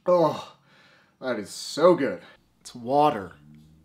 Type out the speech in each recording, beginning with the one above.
Oh, that is so good. It's water.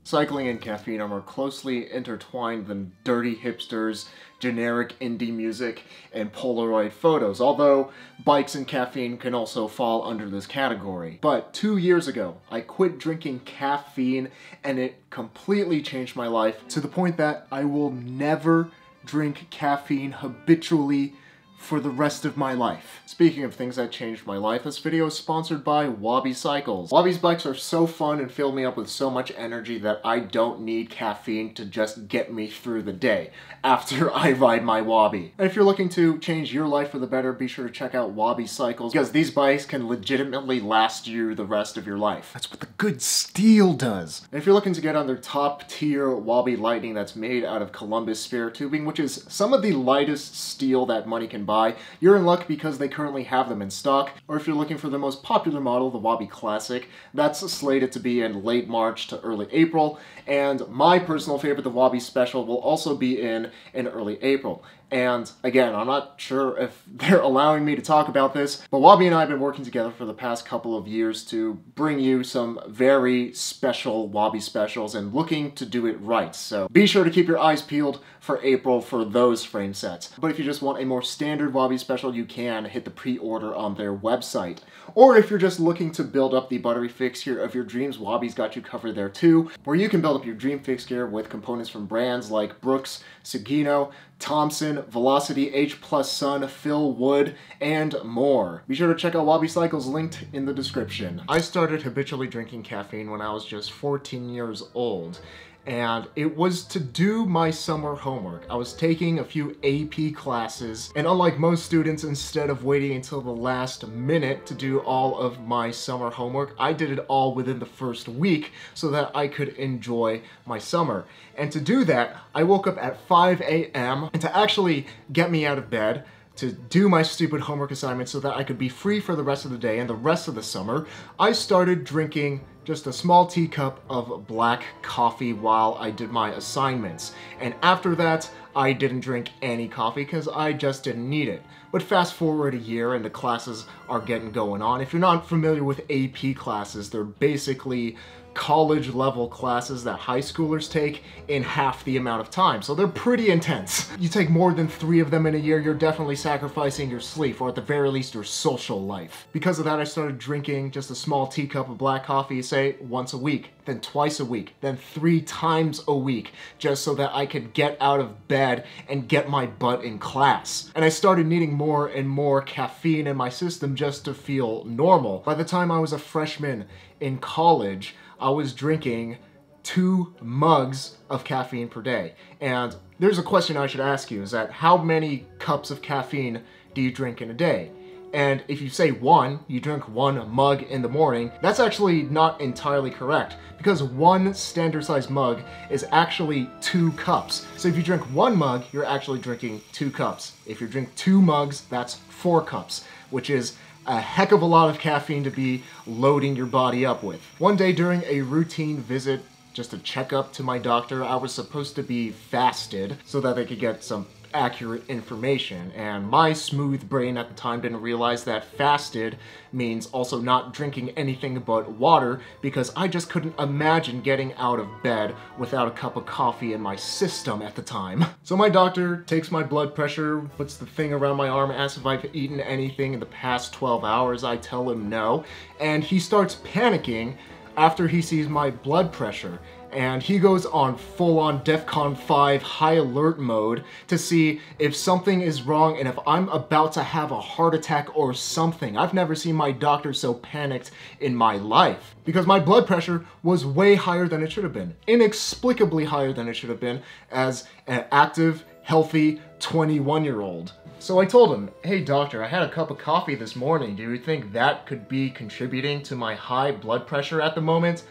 Cycling and caffeine are more closely intertwined than dirty hipsters, generic indie music, and Polaroid photos, although bikes and caffeine can also fall under this category. But 2 years ago, I quit drinking caffeine and it completely changed my life to the point that I will never drink caffeine habitually for the rest of my life. Speaking of things that changed my life, this video is sponsored by Wabi cycles. Wabi's bikes are so fun and fill me up with so much energy that I don't need caffeine to just get me through the day after I ride my Wabi. And if you're looking to change your life for the better, be sure to check out Wabi cycles because these bikes can legitimately last you the rest of your life. That's what the good steel does. And if you're looking to get on their top tier Wabi Lightning that's made out of Columbus spare tubing, which is some of the lightest steel that money can buy, you're in luck because they currently have them in stock. Or if you're looking for the most popular model, the Wabi Classic, that's slated to be in late March to early April. And my personal favorite, the Wabi Special, will also be in early April. And again, I'm not sure if they're allowing me to talk about this, but Wabi and I have been working together for the past couple of years to bring you some very special Wabi specials and looking to do it right. So be sure to keep your eyes peeled for April for those frame sets. But if you just want a more standard Wabi special, you can hit the pre-order on their website. Or if you're just looking to build up the buttery fixture of your dreams, Wabi's got you covered there too, where you can build up your dream fixture with components from brands like Brooks, Sugino, Thompson, Velocity, H+ Sun, Phil Wood, and more. Be sure to check out Wabi Cycles linked in the description. I started habitually drinking caffeine when I was just 14 years old. And it was to do my summer homework. I was taking a few AP classes, and unlike most students, instead of waiting until the last minute to do all of my summer homework, I did it all within the first week so that I could enjoy my summer. And to do that, I woke up at 5 a.m. and to actually get me out of bed, to do my stupid homework assignments so that I could be free for the rest of the day and the rest of the summer, I started drinking just a small teacup of black coffee while I did my assignments. And after that, I didn't drink any coffee because I just didn't need it. But fast forward a year and the classes are getting going on. If you're not familiar with AP classes, they're basically college level classes that high schoolers take in half the amount of time. So they're pretty intense. You take more than 3 of them in a year, you're definitely sacrificing your sleep, or at the very least your social life. Because of that, I started drinking just a small teacup of black coffee, say once a week, then twice a week, then 3 times a week, just so that I could get out of bed and get my butt in class. And I started needing more and more caffeine in my system just to feel normal. By the time I was a freshman in college, I was drinking 2 mugs of caffeine per day. And there's a question I should ask you, is that how many cups of caffeine do you drink in a day? And if you say 1, you drink 1 mug in the morning, that's actually not entirely correct, because 1 standard size mug is actually 2 cups. So if you drink 1 mug, you're actually drinking 2 cups. If you drink 2 mugs, that's 4 cups, which is a heck of a lot of caffeine to be loading your body up with. One day during a routine visit, just a checkup to my doctor, I was supposed to be fasted so that they could get some accurate information, and my smooth brain at the time didn't realize that fasted means also not drinking anything but water, because I just couldn't imagine getting out of bed without a cup of coffee in my system at the time. So my doctor takes my blood pressure, puts the thing around my arm, asks if I've eaten anything in the past 12 hours. I tell him no, and he starts panicking after he sees my blood pressure. And he goes on full-on DEFCON 5 high alert mode to see if something is wrong and if I'm about to have a heart attack or something. I've never seen my doctor so panicked in my life, because my blood pressure was way higher than it should have been. Inexplicably higher than it should have been as an active, healthy 21-year-old. So I told him, hey doctor, I had a cup of coffee this morning. Do you think that could be contributing to my high blood pressure at the moment?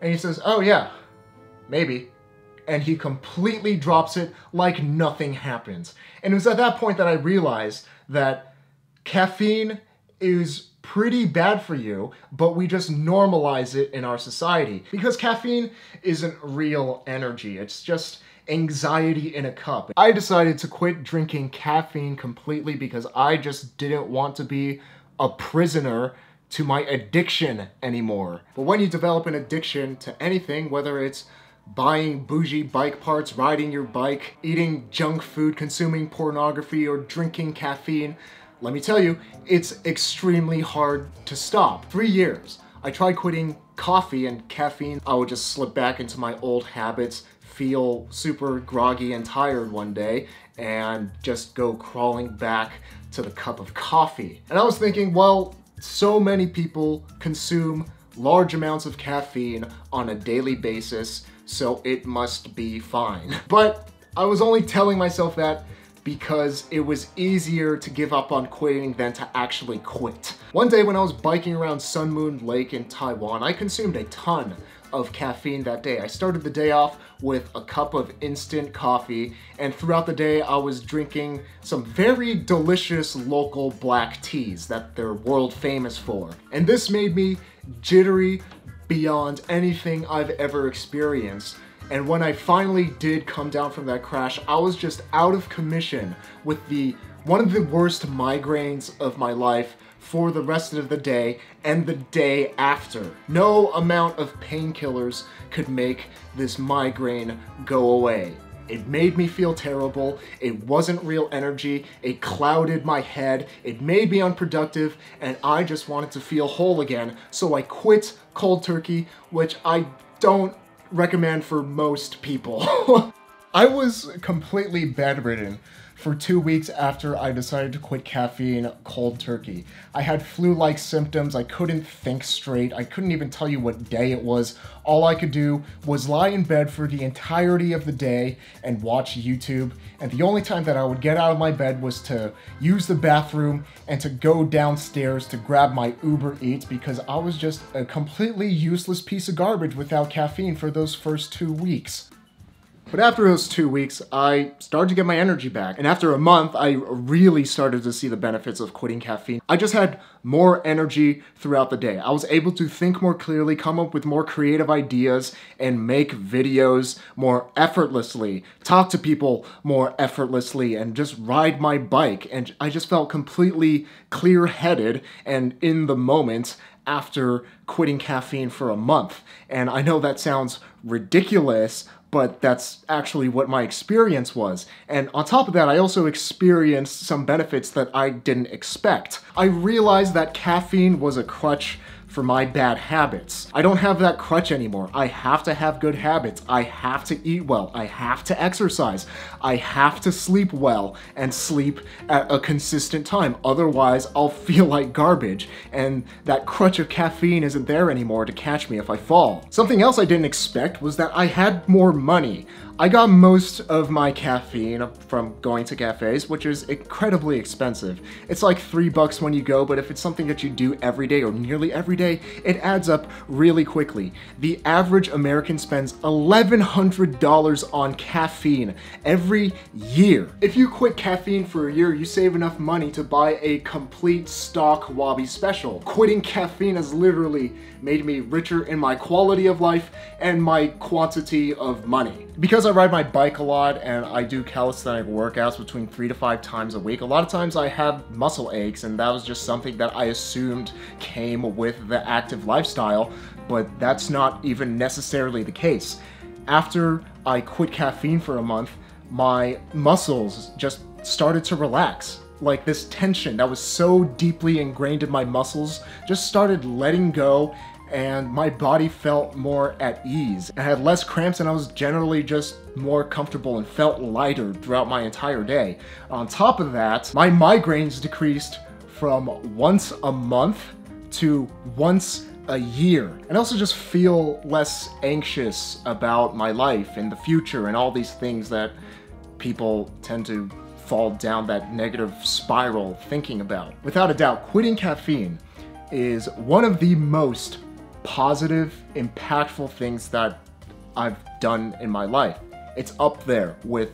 And he says, oh yeah, maybe. And he completely drops it like nothing happened. And it was at that point that I realized that caffeine is pretty bad for you, but we just normalize it in our society. Because caffeine isn't real energy, it's just anxiety in a cup. I decided to quit drinking caffeine completely because I just didn't want to be a prisoner to my addiction anymore. But when you develop an addiction to anything, whether it's buying bougie bike parts, riding your bike, eating junk food, consuming pornography, or drinking caffeine, let me tell you, it's extremely hard to stop. 3 years. I tried quitting coffee and caffeine. I would just slip back into my old habits, feel super groggy and tired one day, and just go crawling back to the cup of coffee. And I was thinking, well, so many people consume large amounts of caffeine on a daily basis, so it must be fine. But I was only telling myself that because it was easier to give up on quitting than to actually quit. One day when I was biking around Sun Moon Lake in Taiwan, I consumed a ton of caffeine that day. I started the day off with a cup of instant coffee, and throughout the day I was drinking some very delicious local black teas that they're world famous for. And this made me jittery beyond anything I've ever experienced. And when I finally did come down from that crash, I was just out of commission with one of the worst migraines of my life for the rest of the day and the day after. No amount of painkillers could make this migraine go away. It made me feel terrible, it wasn't real energy, it clouded my head, it made me unproductive, and I just wanted to feel whole again, so I quit cold turkey, which I don't recommend for most people. I was completely bedridden for 2 weeks after I decided to quit caffeine cold turkey. I had flu-like symptoms, I couldn't think straight, I couldn't even tell you what day it was. All I could do was lie in bed for the entirety of the day and watch YouTube, and the only time that I would get out of my bed was to use the bathroom and to go downstairs to grab my Uber Eats because I was just a completely useless piece of garbage without caffeine for those first 2 weeks. But after those 2 weeks, I started to get my energy back. And after a month, I really started to see the benefits of quitting caffeine. I just had more energy throughout the day. I was able to think more clearly, come up with more creative ideas, and make videos more effortlessly, talk to people more effortlessly, and just ride my bike. And I just felt completely clear-headed and in the moment after quitting caffeine for a month. And I know that sounds ridiculous, but that's actually what my experience was. And on top of that, I also experienced some benefits that I didn't expect. I realized that caffeine was a crutch for my bad habits. I don't have that crutch anymore. I have to have good habits. I have to eat well. I have to exercise. I have to sleep well and sleep at a consistent time. Otherwise, I'll feel like garbage, and that crutch of caffeine isn't there anymore to catch me if I fall. Something else I didn't expect was that I had more money. I got most of my caffeine from going to cafes, which is incredibly expensive. It's like $3 when you go, but if it's something that you do every day or nearly every day, it adds up really quickly. The average American spends $1,100 on caffeine every year. If you quit caffeine for a year, you save enough money to buy a complete stock Wabi special. Quitting caffeine has literally made me richer in my quality of life and my quantity of money. Because I ride my bike a lot and I do calisthenic workouts between 3 to 5 times a week, a lot of times I have muscle aches, and that was just something that I assumed came with the active lifestyle, but that's not even necessarily the case. After I quit caffeine for a month, my muscles just started to relax. Like this tension that was so deeply ingrained in my muscles just started letting go, and my body felt more at ease. I had less cramps, and I was generally just more comfortable and felt lighter throughout my entire day. On top of that, my migraines decreased from once a month to once a year. And I also just feel less anxious about my life and the future and all these things that people tend to fall down that negative spiral thinking about. Without a doubt, quitting caffeine is one of the most positive, impactful things that I've done in my life. It's up there with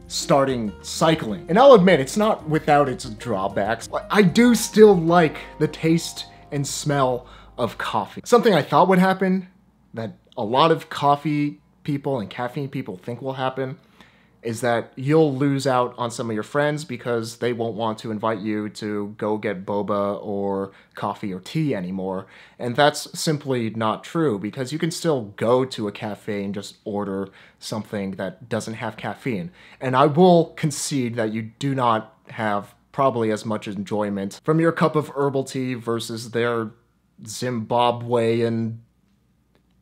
starting cycling. And I'll admit, it's not without its drawbacks. I do still like the taste and smell of coffee. Something I thought would happen, that a lot of coffee people and caffeine people think will happen, is that you'll lose out on some of your friends because they won't want to invite you to go get boba or coffee or tea anymore. And that's simply not true, because you can still go to a cafe and just order something that doesn't have caffeine. And I will concede that you do not have probably as much enjoyment from your cup of herbal tea versus their Zimbabwean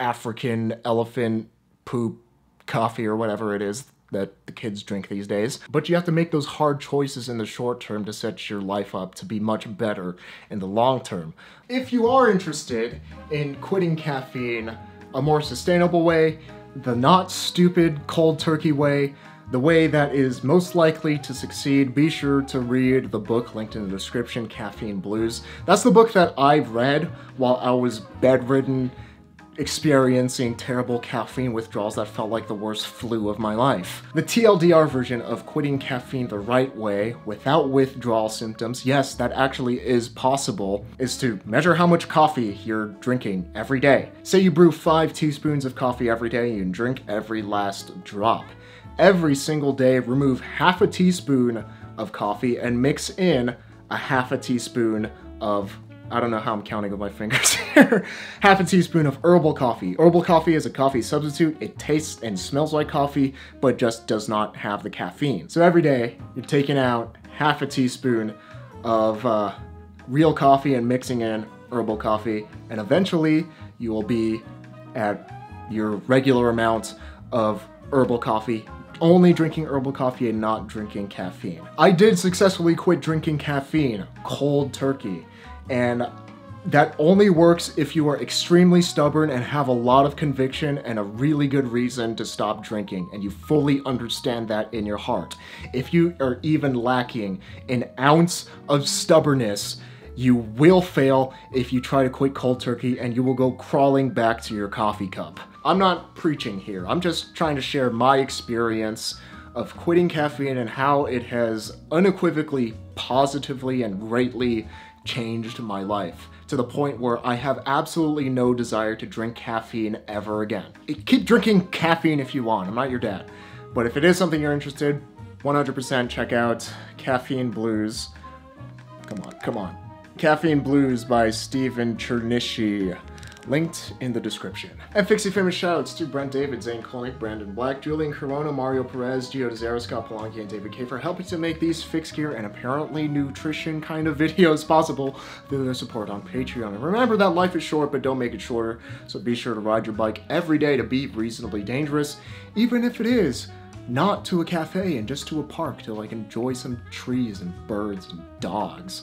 African elephant poop coffee or whatever it is that the kids drink these days. But you have to make those hard choices in the short term to set your life up to be much better in the long term. If you are interested in quitting caffeine a more sustainable way, the not stupid cold turkey way, the way that is most likely to succeed, be sure to read the book linked in the description, Caffeine Blues. That's the book that I've read while I was bedridden, experiencing terrible caffeine withdrawals that felt like the worst flu of my life. The TLDR version of quitting caffeine the right way without withdrawal symptoms, yes, that actually is possible, is to measure how much coffee you're drinking every day. Say you brew 5 teaspoons of coffee every day and you drink every last drop. Every single day, remove half a teaspoon of coffee and mix in a half a teaspoon of, I don't know how I'm counting with my fingers here, half a teaspoon of herbal coffee. Herbal coffee is a coffee substitute. It tastes and smells like coffee, but just does not have the caffeine. So every day, you're taking out half a teaspoon of real coffee and mixing in herbal coffee, and eventually you will be at your regular amount of herbal coffee, only drinking herbal coffee and not drinking caffeine. I did successfully quit drinking caffeine cold turkey, and that only works if you are extremely stubborn and have a lot of conviction and a really good reason to stop drinking, and you fully understand that in your heart. If you are even lacking an ounce of stubbornness, you will fail if you try to quit cold turkey, and you will go crawling back to your coffee cup. I'm not preaching here. I'm just trying to share my experience of quitting caffeine and how it has unequivocally, positively, and greatly changed my life to the point where I have absolutely no desire to drink caffeine ever again. Keep drinking caffeine if you want. I'm not your dad. But if it is something you're interested, 100% check out Caffeine Blues. Come on. Caffeine Blues by Stephen Chernishi, linked in the description. And Fixie famous shoutouts to Brent David, Zane Kolnik, Brandon Black, Julian Corona, Mario Perez, Gio Dezera, Scott Palangi, and David K for helping to make these fix gear and apparently nutrition kind of videos possible through their support on Patreon. And remember that life is short, but don't make it shorter, so be sure to ride your bike every day to be reasonably dangerous, even if it is not to a cafe and just to a park to like enjoy some trees and birds and dogs.